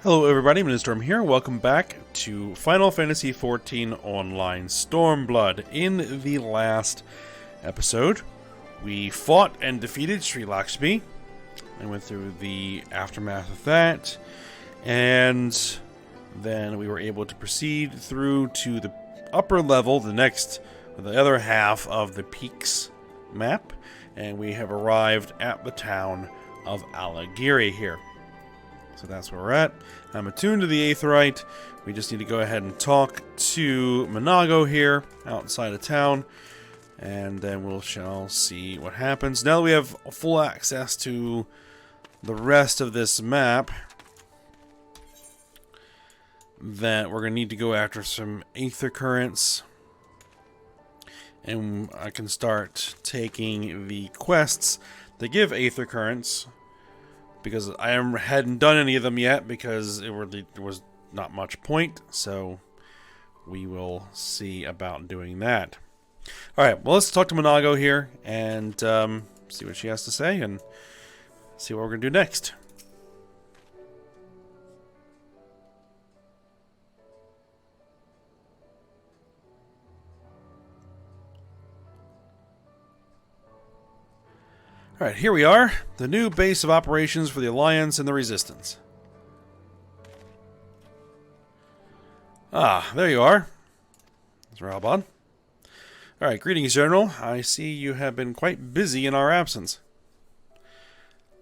Hello everybody, Storm here. Welcome back to Final Fantasy XIV Online Stormblood. In the last episode, we fought and defeated Sri Lakshmi. I went through the aftermath of that, and then we were able to proceed through to the upper level, the other half of the Peaks map, and we have arrived at the town of Alagiri here. So that's where we're at. I'm attuned to the Aetheryte. We just need to go ahead and talk to Monago here, outside of town. And then we shall see what happens. Now that we have full access to the rest of this map, that we're going to need to go after some Aether Currents. And I can start taking the quests that give Aether Currents, because I hadn't done any of them yet because there was not much point, so we will see about doing that. Alright, well, let's talk to Monago here and see what she has to say and see what we're going to do next. Alright, here we are. The new base of operations for the Alliance and the Resistance. Ah, there you are. That's Raubon. Alright, greetings, General. I see you have been quite busy in our absence.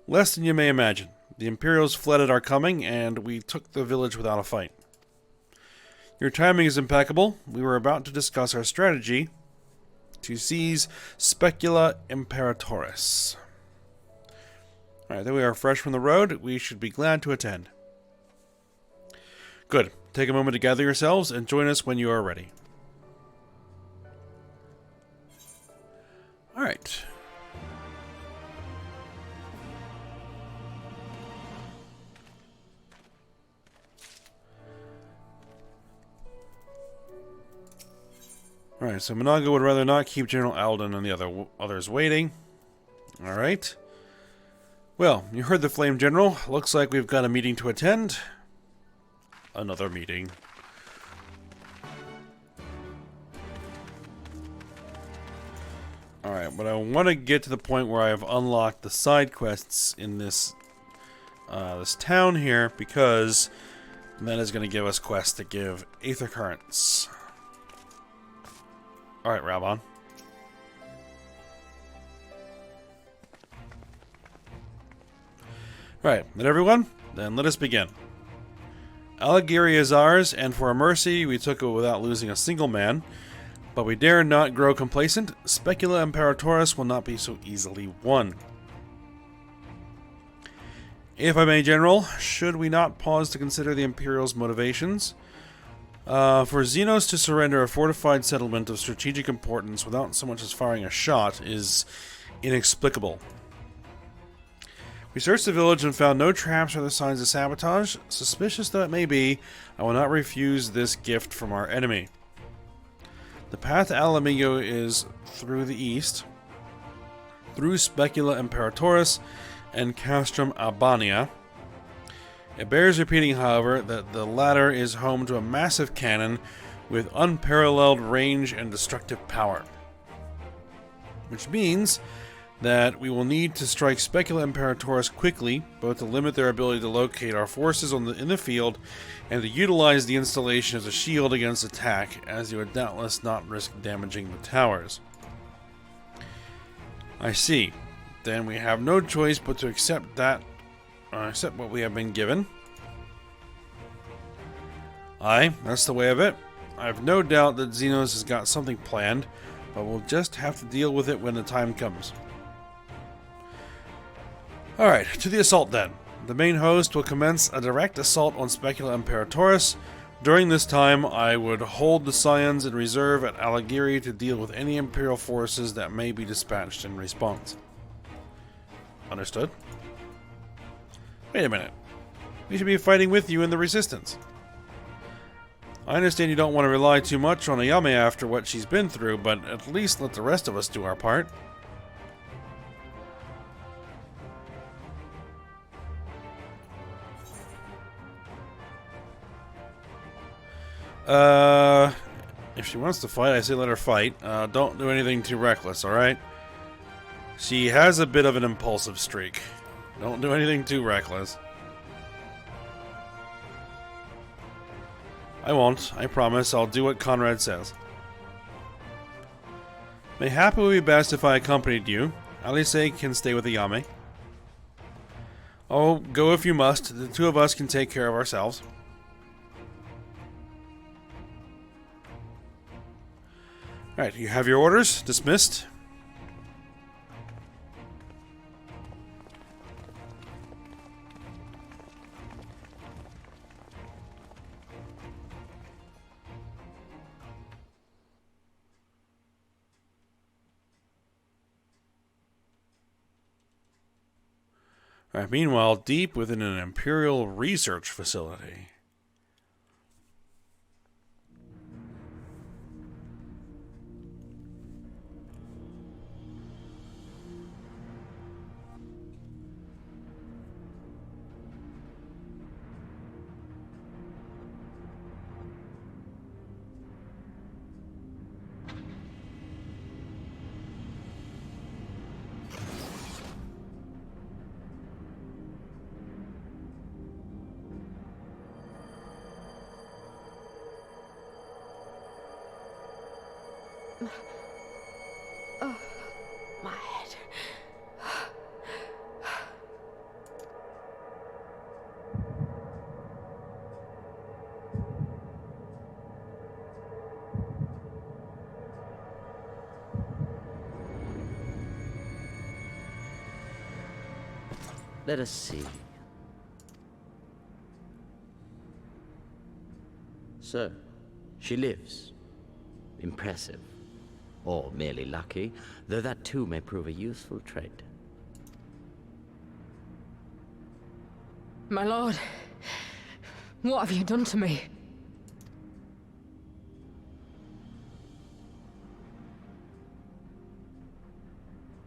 Less than you may imagine. The Imperials fled at our coming, and we took the village without a fight. Your timing is impeccable. We were about to discuss our strategy to seize Specula Imperitoris. Alright, there we are, fresh from the road. We should be glad to attend. Good. Take a moment to gather yourselves and join us when you are ready. Alright. Alright, so Monago would rather not keep General Alden and the others waiting. Alright. Well, you heard the Flame General. Looks like we've got a meeting to attend. Another meeting. Alright, but I want to get to the point where I have unlocked the side quests in this this town here, because that is going to give us quests that give Aether Currents. Alright, Raubon. Alright, that everyone? Then let us begin. Alagiri is ours, and for a mercy, we took it without losing a single man. But we dare not grow complacent. Specula Imperitoris will not be so easily won. If I may, General, should we not pause to consider the Imperial's motivations? For Xenos to surrender a fortified settlement of strategic importance without so much as firing a shot is inexplicable. We searched the village and found no traps or other signs of sabotage. Suspicious though it may be, I will not refuse this gift from our enemy. The path to Alamigo is through the east, through Specula Imperitoris and Castrum Albania. It bears repeating, however, that the latter is home to a massive cannon with unparalleled range and destructive power. Which means that we will need to strike Specula Imperitoris quickly, both to limit their ability to locate our forces in the field, and to utilize the installation as a shield against attack, as you would doubtless not risk damaging the towers. I see. Then we have no choice but to accept what we have been given. Aye, that's the way of it. I have no doubt that Xenos has got something planned, but we'll just have to deal with it when the time comes. Alright, to the assault then. The main host will commence a direct assault on Specula Imperitoris. During this time, I would hold the Scions in reserve at Alagiri to deal with any Imperial forces that may be dispatched in response. Understood? Wait a minute. We should be fighting with you in the Resistance. I understand you don't want to rely too much on Ayame after what she's been through, but at least let the rest of us do our part. If she wants to fight, I say let her fight. Don't do anything too reckless, alright? She has a bit of an impulsive streak. Don't do anything too reckless. I won't. I promise. I'll do what Conrad says. Mayhap it would be best if I accompanied you. Alice can stay with Ayame. Oh, go if you must. The two of us can take care of ourselves. Alright, you have your orders. Dismissed. Alright, meanwhile, deep within an Imperial research facility. Oh, my head. Let us see. So, she lives. Impressive. Or merely lucky, though that too may prove a useful trait. My lord, what have you done to me?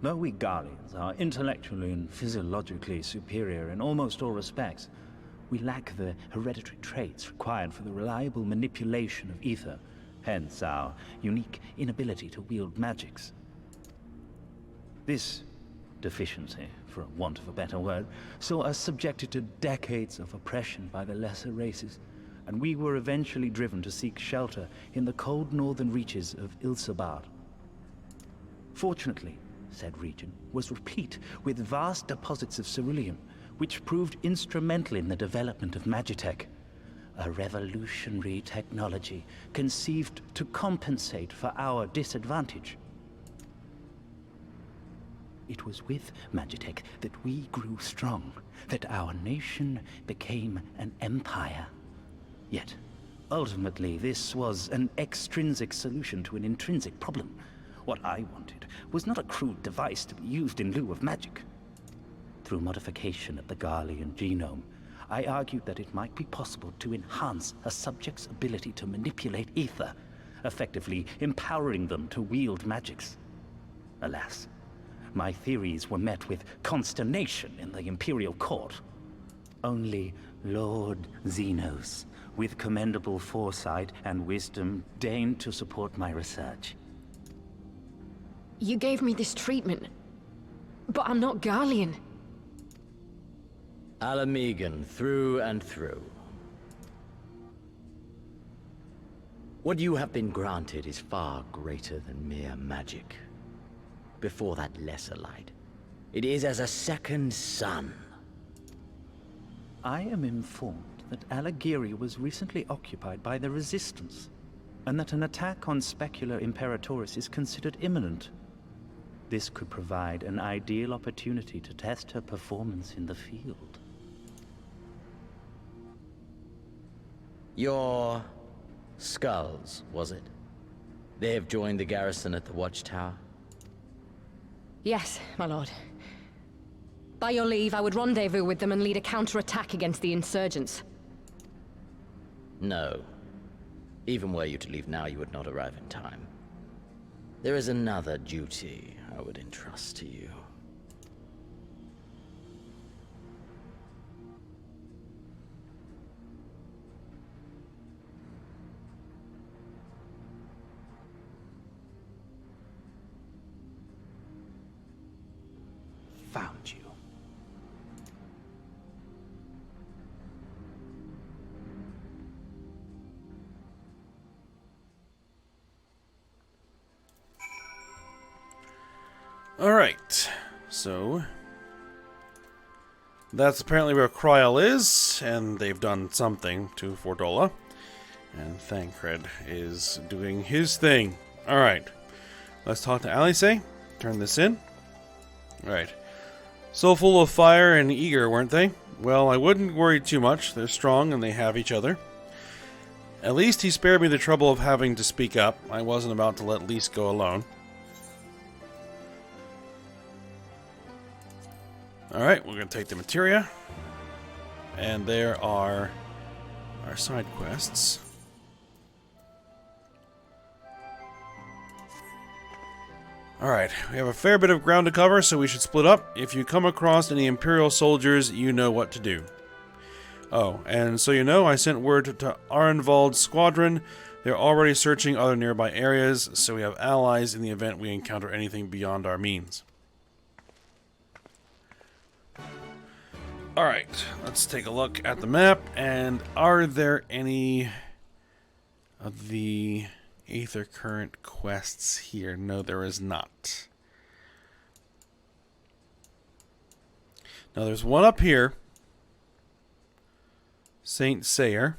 Though we Guardians are intellectually and physiologically superior in almost all respects, we lack the hereditary traits required for the reliable manipulation of ether, hence our unique inability to wield magics. This deficiency, for want of a better word, saw us subjected to decades of oppression by the lesser races, and we were eventually driven to seek shelter in the cold northern reaches of Ilsabard. Fortunately, said region was replete with vast deposits of ceruleum, which proved instrumental in the development of Magitech, a revolutionary technology conceived to compensate for our disadvantage. It was with Magitech that we grew strong, that our nation became an empire. Yet, ultimately, this was an extrinsic solution to an intrinsic problem. What I wanted was not a crude device to be used in lieu of magic. Through modification of the Garlean genome, I argued that it might be possible to enhance a subject's ability to manipulate ether, effectively empowering them to wield magics. Alas, my theories were met with consternation in the Imperial Court. Only Lord Xenos, with commendable foresight and wisdom, deigned to support my research. You gave me this treatment, but I'm not Garlean. Alamegan, through and through. What you have been granted is far greater than mere magic. Before that lesser light, it is as a second sun. I am informed that Alagiri was recently occupied by the Resistance, and that an attack on Specula Imperitoris is considered imminent. This could provide an ideal opportunity to test her performance in the field. Your skulls, was it? They have joined the garrison at the watchtower? Yes, my lord. By your leave, I would rendezvous with them and lead a counterattack against the insurgents. No. Even were you to leave now, you would not arrive in time. There is another duty I would entrust to you. found you. Alright, so that's apparently where Kryl is, and they've done something to Fordola. And Thancred is doing his thing. Alright, let's talk to Alice. Turn this in. Alright, so full of fire and eager, weren't they? Well, I wouldn't worry too much. They're strong and they have each other. At least he spared me the trouble of having to speak up. I wasn't about to let Lise go alone. Alright, we're going to take the materia. And there are our side quests. Alright, we have a fair bit of ground to cover, so we should split up. If you come across any Imperial soldiers, you know what to do. Oh, and so you know, I sent word to Arenvald's squadron. They're already searching other nearby areas, so we have allies in the event we encounter anything beyond our means. Alright, let's take a look at the map, and are there any of the Aether Current quests here? No, there is not. Now there's one up here. Saint Sayer.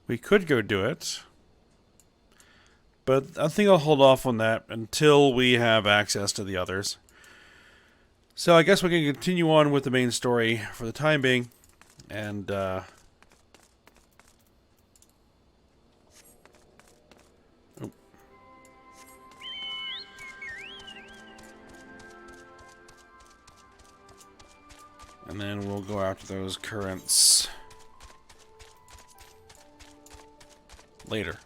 We could go do it. But I think I'll hold off on that until we have access to the others. So I guess we can continue on with the main story for the time being. And, and then we'll go after those currents later.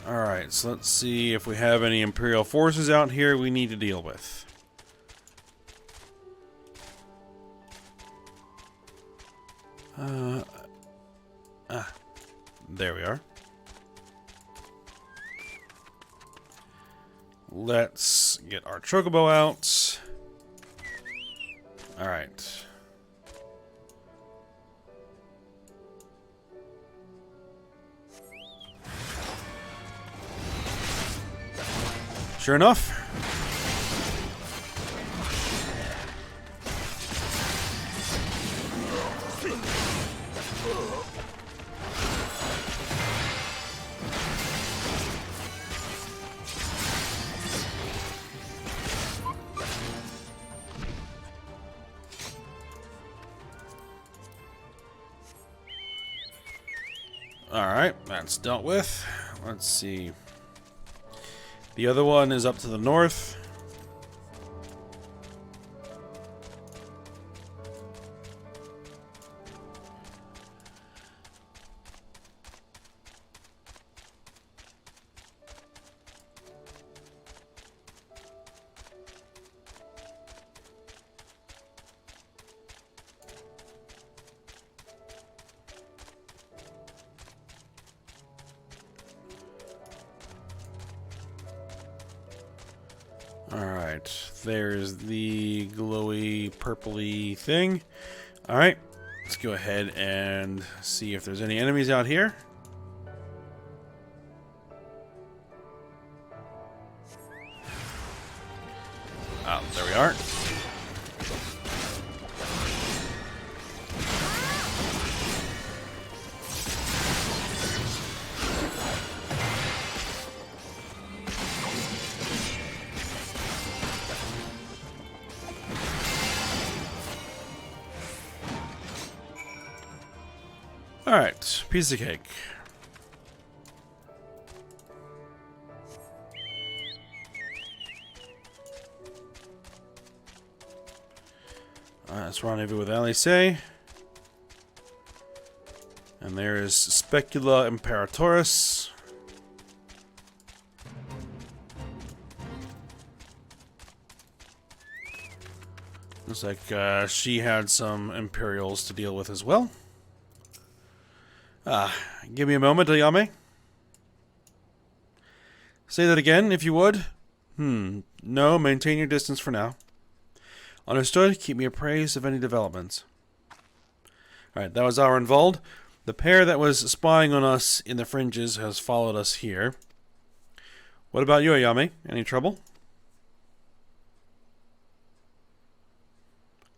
Alright, so let's see if we have any Imperial forces out here we need to deal with. There we are. Let's get our Chocobo out. Alright. Sure enough. Alright, that's dealt with. Let's see. The other one is up to the north. Alright, there's the glowy purpley thing. Alright, let's go ahead and see if there's any enemies out here. Oh, there we are. Alright, piece of cake. Alright, let's rendezvous with Alice. And there is Specula Imperitoris. Looks like she had some Imperials to deal with as well. Give me a moment, Ayame. Say that again, if you would. No, maintain your distance for now. Understood. Keep me appraised of any developments. Alright, that was our involved. The pair that was spying on us in the fringes has followed us here. What about you, Ayame? Any trouble?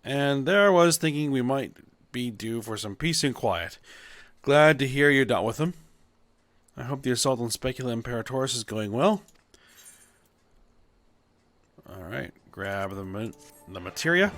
And there I was thinking we might be due for some peace and quiet. Glad to hear you're done with them. I hope the assault on Specula Imperitoris is going well. Alright, grab the materia.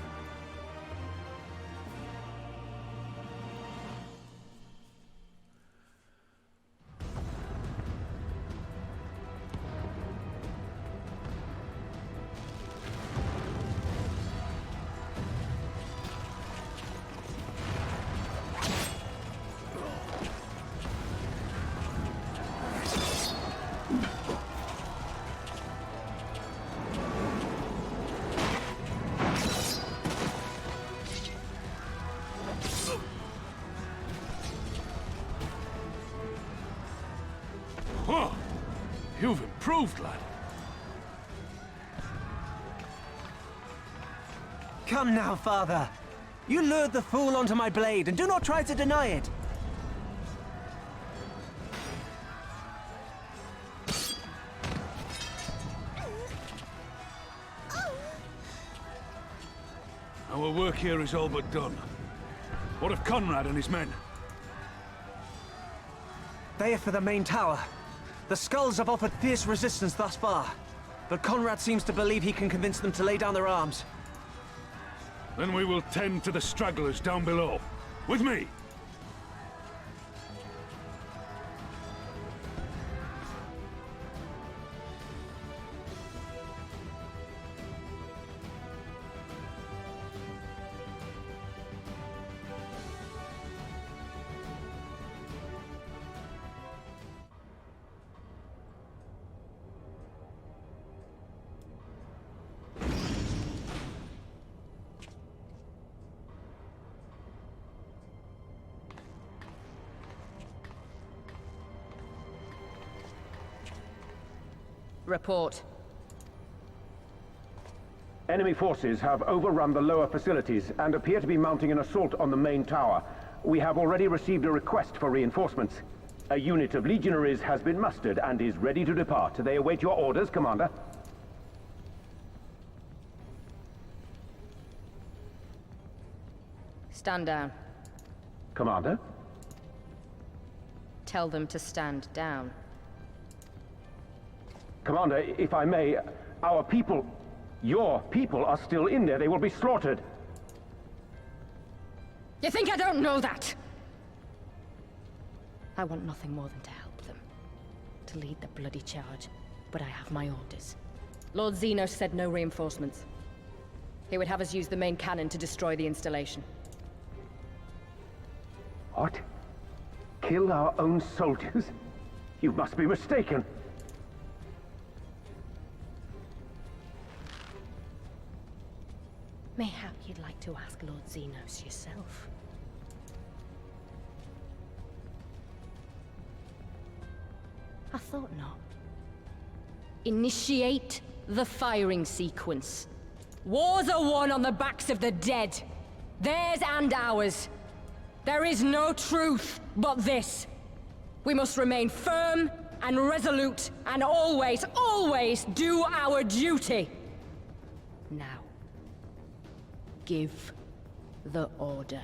Whoa! You've improved, lad. Come now, father. You lured the fool onto my blade, and do not try to deny it. Our work here is all but done. What of Conrad and his men? They are for the main tower. The skulls have offered fierce resistance thus far, but Conrad seems to believe he can convince them to lay down their arms. Then we will tend to the stragglers down below. With me! Report. Enemy forces have overrun the lower facilities and appear to be mounting an assault on the main tower. We have already received a request for reinforcements. A unit of legionaries has been mustered and is ready to depart. They await your orders, Commander. Stand down. Commander? Tell them to stand down. Commander, if I may, our people, your people are still in there. They will be slaughtered. You think I don't know that? I want nothing more than to help them. To lead the bloody charge. But I have my orders. Lord Xenos said no reinforcements. He would have us use the main cannon to destroy the installation. What? Kill our own soldiers? You must be mistaken. Mayhap you'd like to ask Lord Xenos yourself. I thought not. Initiate the firing sequence. Wars are won on the backs of the dead. Theirs and ours. There is no truth but this. We must remain firm and resolute and always, always do our duty. Now. Give the order.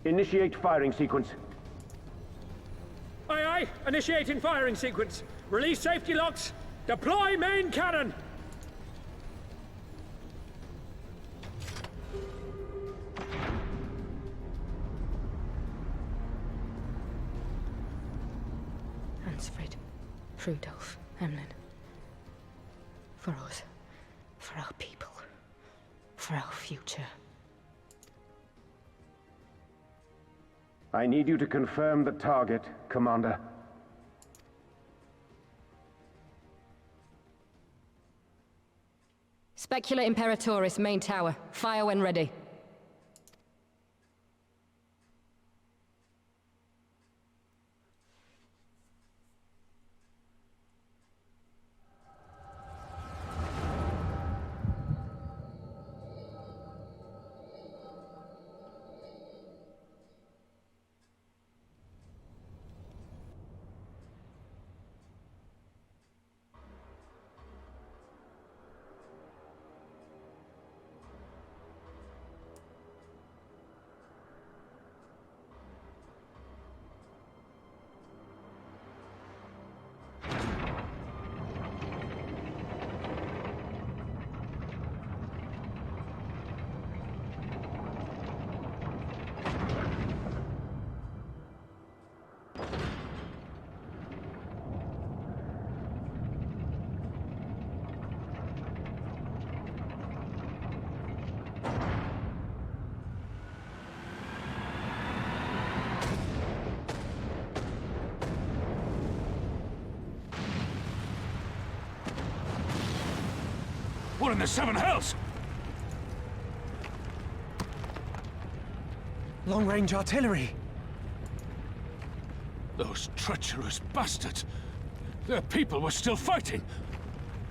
Initiate firing sequence. Aye, aye. Initiating firing sequence. Release safety locks. Deploy main cannon. Hansfred, Rudolph, Emlyn. For us. For our people. For our future. I need you to confirm the target, Commander. Specula Imperitoris, main tower. Fire when ready. What in the seven hells? Long-range artillery. Those treacherous bastards. Their people were still fighting.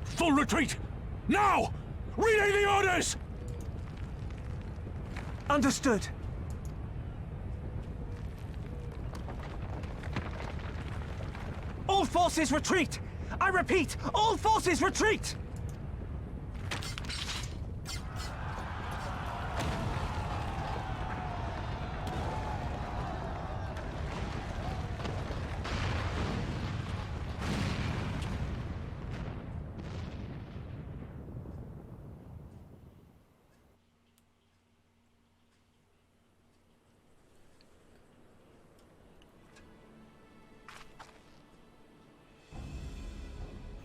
Full retreat! Now! Relay the orders! Understood. All forces retreat! I repeat, all forces retreat!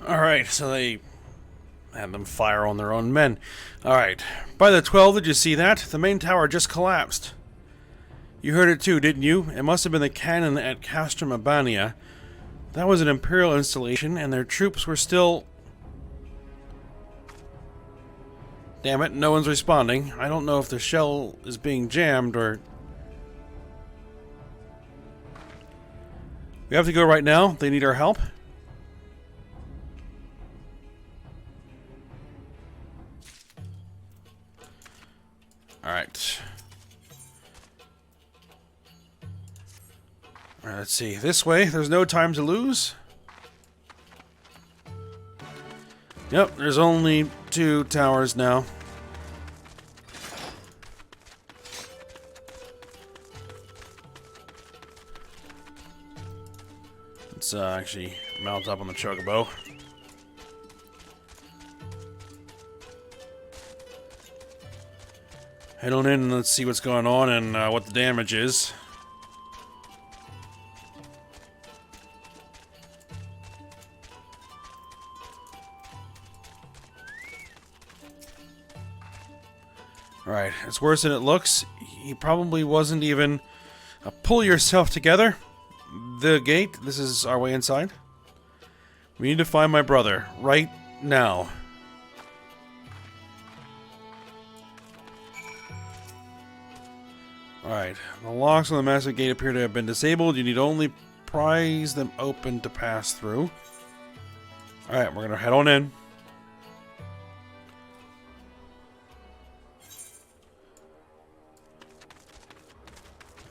Alright, so they had them fire on their own men. Alright, by the 12th, did you see that? The main tower just collapsed. You heard it too, didn't you? It must have been the cannon at Castrum Abania. That was an Imperial installation, and their troops were still... Damn it, no one's responding. I don't know if the shell is being jammed or... We have to go right now. They need our help. Alright. Alright, let's see. This way, there's no time to lose. Yep, there's only 2 towers now. Let's actually mount up on the chocobo. Head on in and let's see what's going on and what the damage is. Alright, it's worse than it looks. He probably wasn't even... pull yourself together. The gate, this is our way inside. We need to find my brother, right now. Alright, the locks on the massive gate appear to have been disabled. You need only prise them open to pass through. Alright, we're gonna head on in.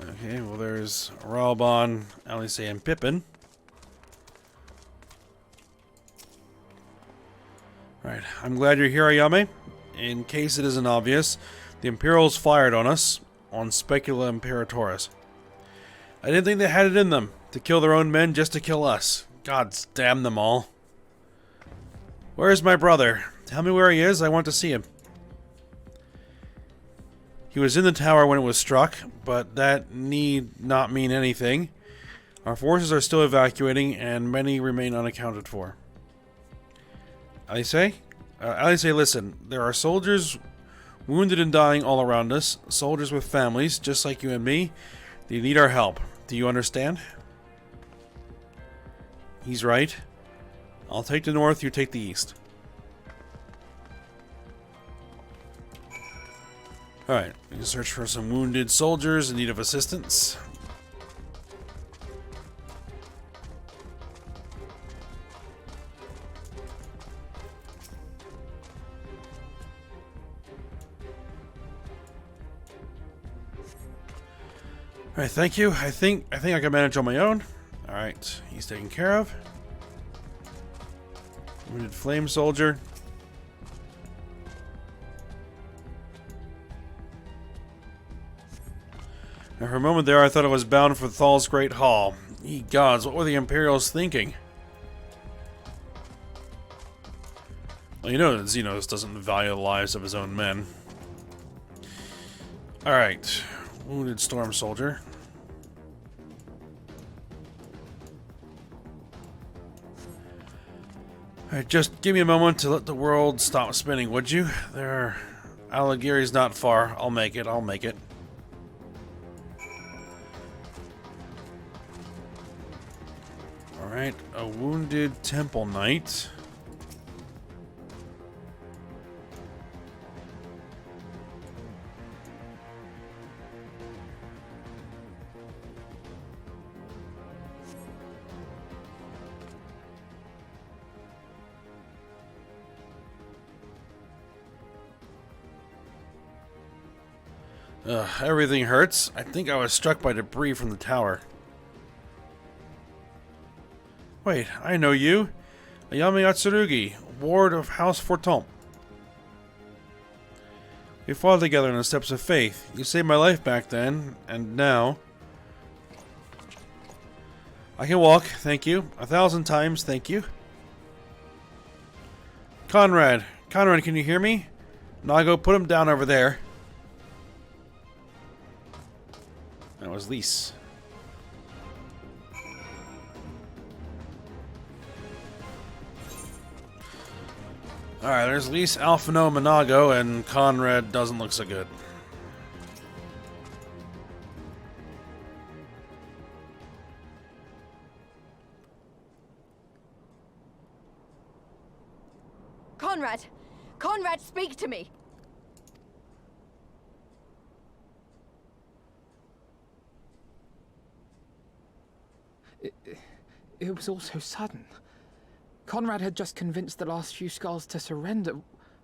Okay, well there's Ralbon, Alice, and Pippin. Alright, I'm glad you're here, Ayame. In case it isn't obvious, the Imperials fired on us. On Specula Imperitoris. I didn't think they had it in them to kill their own men just to kill us. Gods damn them all. Where is my brother? Tell me where he is. I want to see him. He was in the tower when it was struck, but that need not mean anything. Our forces are still evacuating, and many remain unaccounted for. Alice? Alice, listen. There are soldiers... wounded and dying all around us. Soldiers with families, just like you and me. They need our help. Do you understand? He's right. I'll take the north, you take the east. Alright, we can search for some wounded soldiers in need of assistance. Alright, thank you. I think I can manage on my own. Alright, he's taken care of. Wounded flame soldier. Now, for a moment there, I thought I was bound for Thal's Great Hall. Ye gods, what were the Imperials thinking? Well, you know that Xenos doesn't value the lives of his own men. Alright. Wounded storm soldier. Alright, just give me a moment to let the world stop spinning, would you? Alighieri's not far. I'll make it. Alright, a wounded temple knight. Everything hurts. I think I was struck by debris from the tower. Wait, I know you. Ayami Atsurugi, ward of House Fortemps. We fought together in the steps of faith. You saved my life back then, and now... I can walk, thank you. 1,000 times, thank you. Conrad, can you hear me? Nago, put him down over there. That was Lise. Alright, there's Lise, Alphino, Manago, and Conrad doesn't look so good. Conrad! Conrad, speak to me! It was all so sudden. Conrad had just convinced the last few skulls to surrender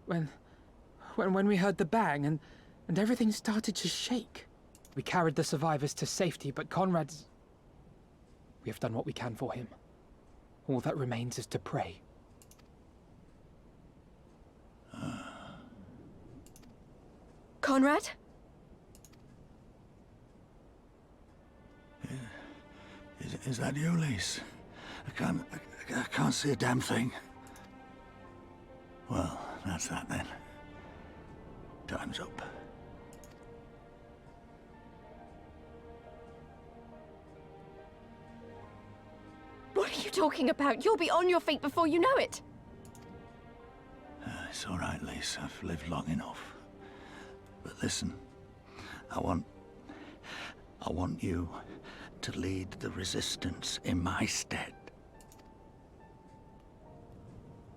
when we heard the bang and everything started to shake. We carried the survivors to safety, but Conrad's... We have done what we can for him. All that remains is to pray. Conrad? Is that you, Lise? I can't see a damn thing. Well, that's that then. Time's up. What are you talking about? You'll be on your feet before you know it. It's all right, Lise. I've lived long enough. But listen, I want you to lead the resistance in my stead.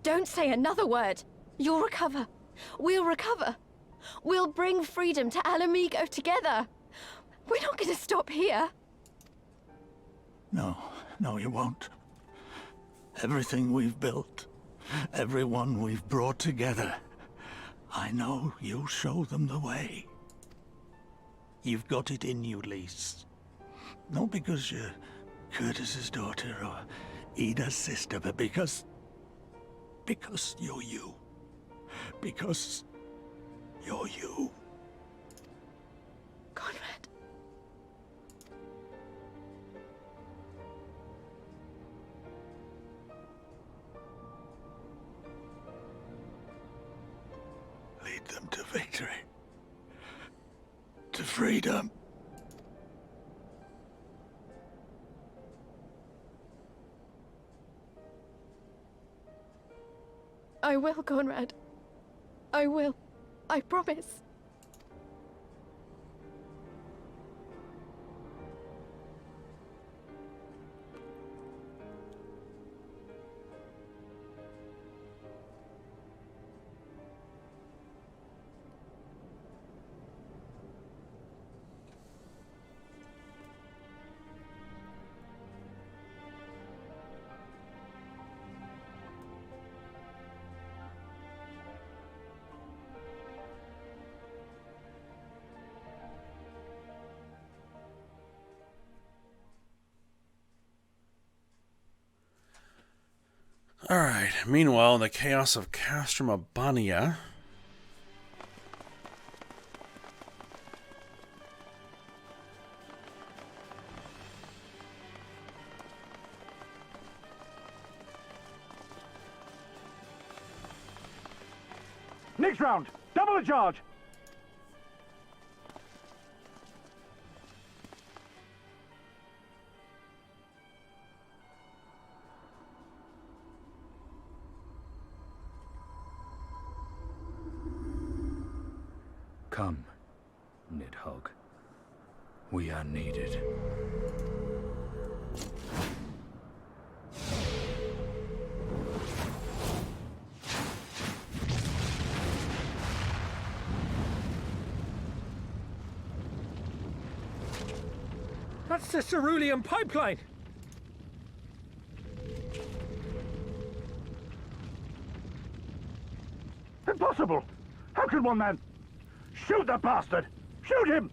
Don't say another word. You'll recover. We'll recover. We'll bring freedom to Alamigo together. We're not going to stop here. No, you won't. Everything we've built, everyone we've brought together, I know you'll show them the way. You've got it in you, Lise. Not because you're Curtis's daughter or Ida's sister, but because you're you. Because you're you. Conrad. Lead them to victory. To freedom. I will, Conrad. I will. I promise. Alright, meanwhile, in the chaos of Castrum Abania... Next round, double the charge. Come, Nidhogg. We are needed. That's the cerulean pipeline! Impossible! How can one man... Shoot the bastard! Shoot him!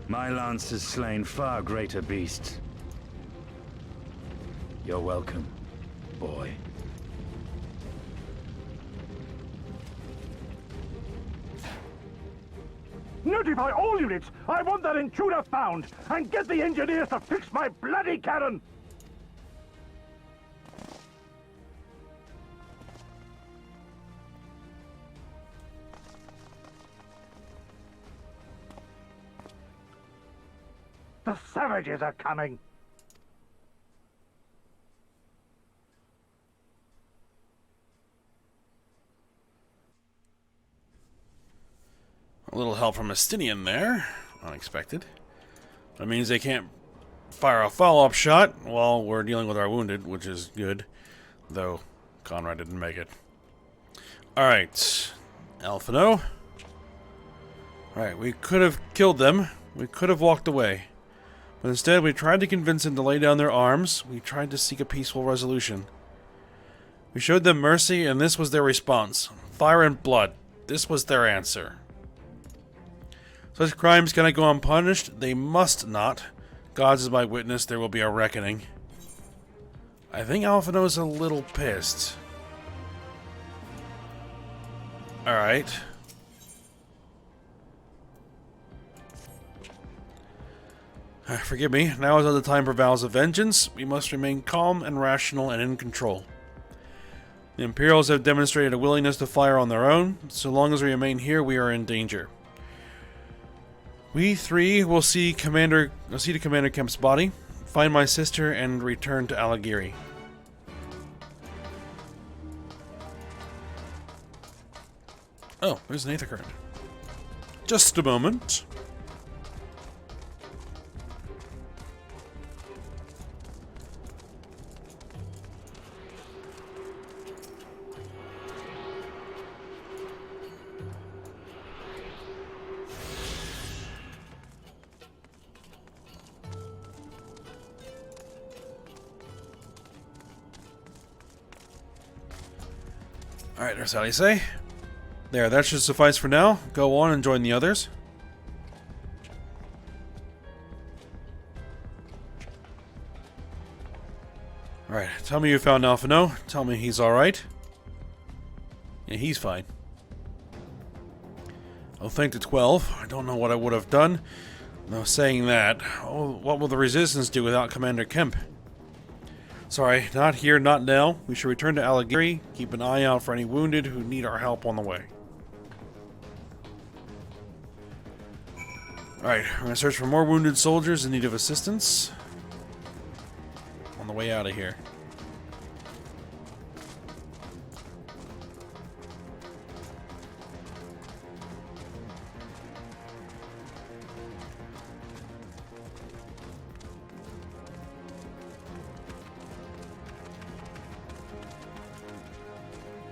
My lance has slain far greater beasts. You're welcome, boy. Notify all units! I want that intruder found! And get the engineers to fix my bloody cannon! The savages are coming! A little help from Estinian there. Unexpected. That means they can't fire a follow-up shot while we're dealing with our wounded, which is good. Though, Conrad didn't make it. Alright. Alphino. Alright, we could have killed them. We could have walked away. But instead, we tried to convince them to lay down their arms. We tried to seek a peaceful resolution. We showed them mercy, and this was their response. Fire and blood. This was their answer. Such crimes cannot go unpunished. They must not. Gods is my witness, there will be a reckoning. I think Alphino's a little pissed. Alright. Forgive me, now is not the time for vows of vengeance. We must remain calm and rational and in control. The Imperials have demonstrated a willingness to fire on their own. So long as we remain here, we are in danger. We three will see to Commander Kemp's body, find my sister, and return to Alagiri. Oh, there's an Aether Current. Just a moment. Alright, there's how you say. There, that should suffice for now. Go on and join the others. Alright, tell me you found Alphino. Tell me he's alright. Yeah, he's fine. Oh, thank the 12. I don't know what I would have done. No, saying that. Oh, what will the Resistance do without Commander Kemp? Sorry, not here, not now. We should return to Alagiri. Keep an eye out for any wounded who need our help on the way. Alright, we're going to search for more wounded soldiers in need of assistance. On the way out of here.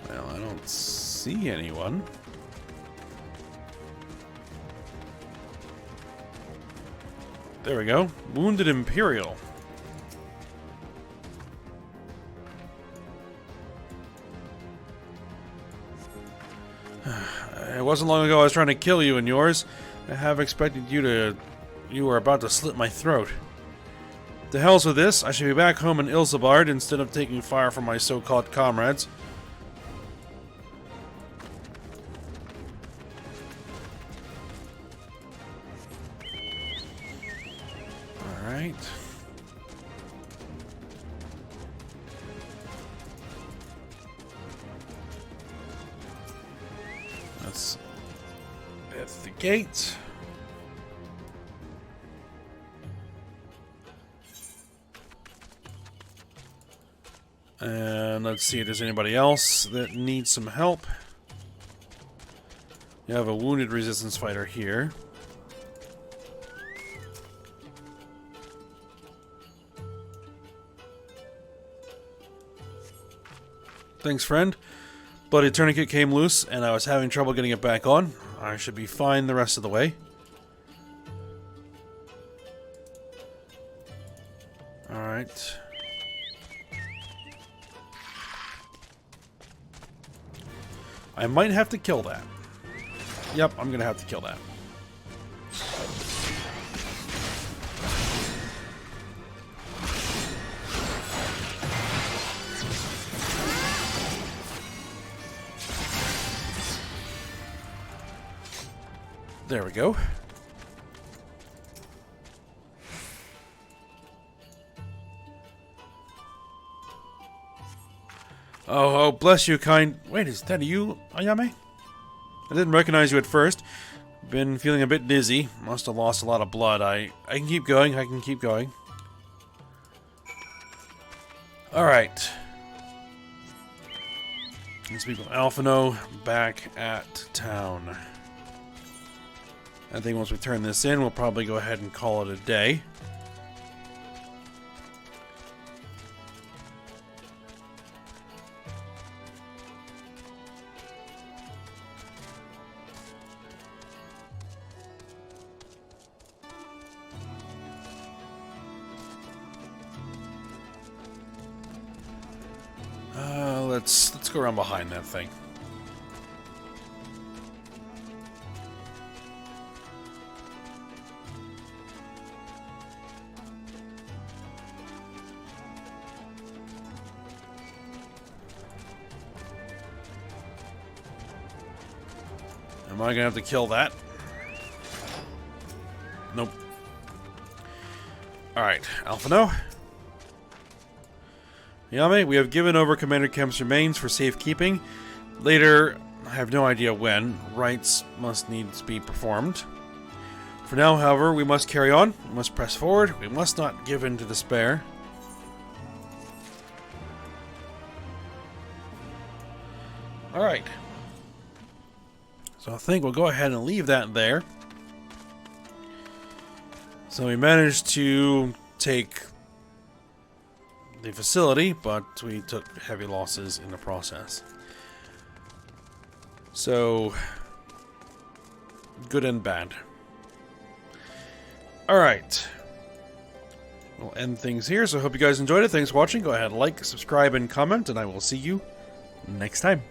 Well, I don't see anyone. There we go. Wounded Imperial. wasn't long ago I was trying to kill you and yours. I have expected you to... You were about to slit my throat. The hell's with this. I should be back home in Ilsabard instead of taking fire from my so-called comrades. Alright. That's the gate. And let's see if there's anybody else that needs some help. You have a wounded resistance fighter here. Thanks, friend. Bloody tourniquet came loose, and I was having trouble getting it back on. I should be fine the rest of the way. Alright. I might have to kill that. Yep, I'm gonna have to kill that. There we go. Oh, bless you, kind... Wait, is that you, Ayame? I didn't recognize you at first. Been feeling a bit dizzy. Must have lost a lot of blood. I can keep going. I can keep going. Alright. These people, Alphino, back at town. I think once we turn this in, we'll probably go ahead and call it a day. Let's go around behind that thing. Am I gonna have to kill that? Nope. Alright, Alphino. Yame, we have given over Commander Kemp's remains for safekeeping. Later, I have no idea when, rites must needs be performed. For now, however, we must carry on. We must press forward. We must not give in to despair. Alright. So I think we'll go ahead and leave that there. So we managed to take the facility, but we took heavy losses in the process. So, good and bad. Alright. We'll end things here, so I hope you guys enjoyed it. Thanks for watching. Go ahead, like, subscribe, and comment, and I will see you next time.